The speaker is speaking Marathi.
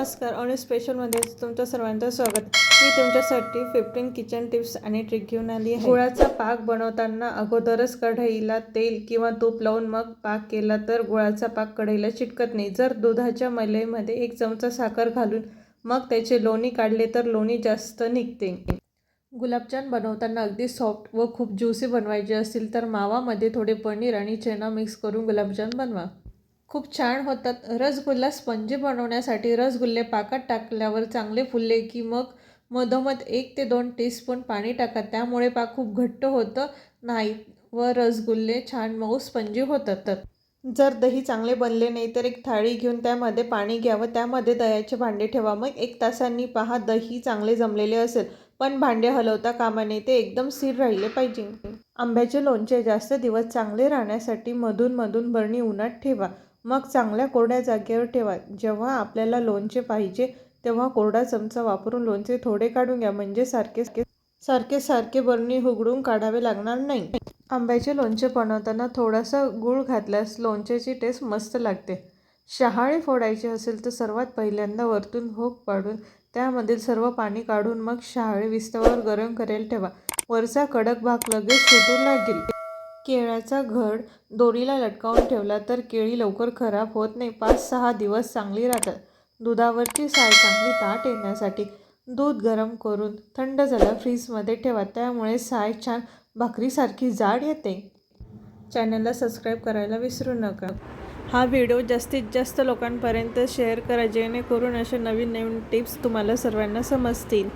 नमस्कार. ऑनेस्ट स्पेशलमध्ये तुमच्या सर्वांचं स्वागत. मी तुमच्यासाठी 15 किचन टिप्स आणि ट्रिक घेऊन आली आहे. गुळाचा पाक बनवताना अगोदरच कढईला तेल किंवा तूप लावून मग पाक केला तर गुळाचा पाक कढईला चिटकत नाही. जर दुधाच्या मलईमध्ये 1 चमचा साखर घालून मग त्याचे लोणी काढले तर लोणी जास्त निघते. गुलाबजाम बनवताना अगदी सॉफ्ट व खूप ज्युसी बनवायचे असतील तर मावामध्ये थोडे पनीर आणि चना मिक्स करून गुलाबजाम बनवा. खूप छान होतात. रसगुल्ला स्पंजी बनवण्यासाठी रसगुल्ले पाकात टाकल्यावर चांगले फुलले की मग मधोमध 1 ते 2 टीस्पून पाणी टाका. त्यामुळे पाक खूप घट्ट होतं नाही व रसगुल्ले छान मऊ स्पंजी होतात. जर दही चांगले बनले नाही तर एक थाळी घेऊन त्यामध्ये पाणी घ्यावं. त्यामध्ये दह्याचे भांडे ठेवा. मग 1 तासांनी पहा दही चांगले जमलेले असेल. पण भांडे हलवता कामा नये, ते एकदम स्थिर राहिले पाहिजे. आंब्याचे लोणचे जास्त दिवस चांगले राहण्यासाठी मधून मधून बरणी उन्हात ठेवा. मग चांगल्या कोरड्या जागेवर ठेवा. जेव्हा आपल्याला लोणचे पाहिजे तेव्हा कोरडा चमचा वापरून लोणचे थोडे काढून घ्या. म्हणजे सारखे बरणी उघडून काढावे लागणार नाही. आंब्याचे लोणचे बनवताना थोडासा गूळ घातल्यास लोणच्याची टेस्ट मस्त लागते. शहाळे फोडायचे असेल तर सर्वात पहिल्यांदा वरतून भोक पाडून त्यामधील सर्व पाणी काढून मग शहाळे विस्तवावर गरम करायला ठेवा. वरचा कडक भाग लगेच सुटू लागेल. केळ्याचा घड दोरीला लटकावून ठेवला तर केळी लवकर खराब होत नाही. 5-6 दिवस चांगली राहतात. दुधावरची साय चांगली दाट येण्यासाठी दूध गरम करून थंड झाल्यावर फ्रीजमध्ये ठेवा. त्यामुळे साय छान भाकरीसारखी जाड येते. चॅनलला सबस्क्राईब करायला विसरू नका. हा व्हिडिओ जास्तीत जास्त लोकांपर्यंत शेअर करा जेणेकरून अशा नवीन टिप्स तुम्हाला सर्वांना समजतील.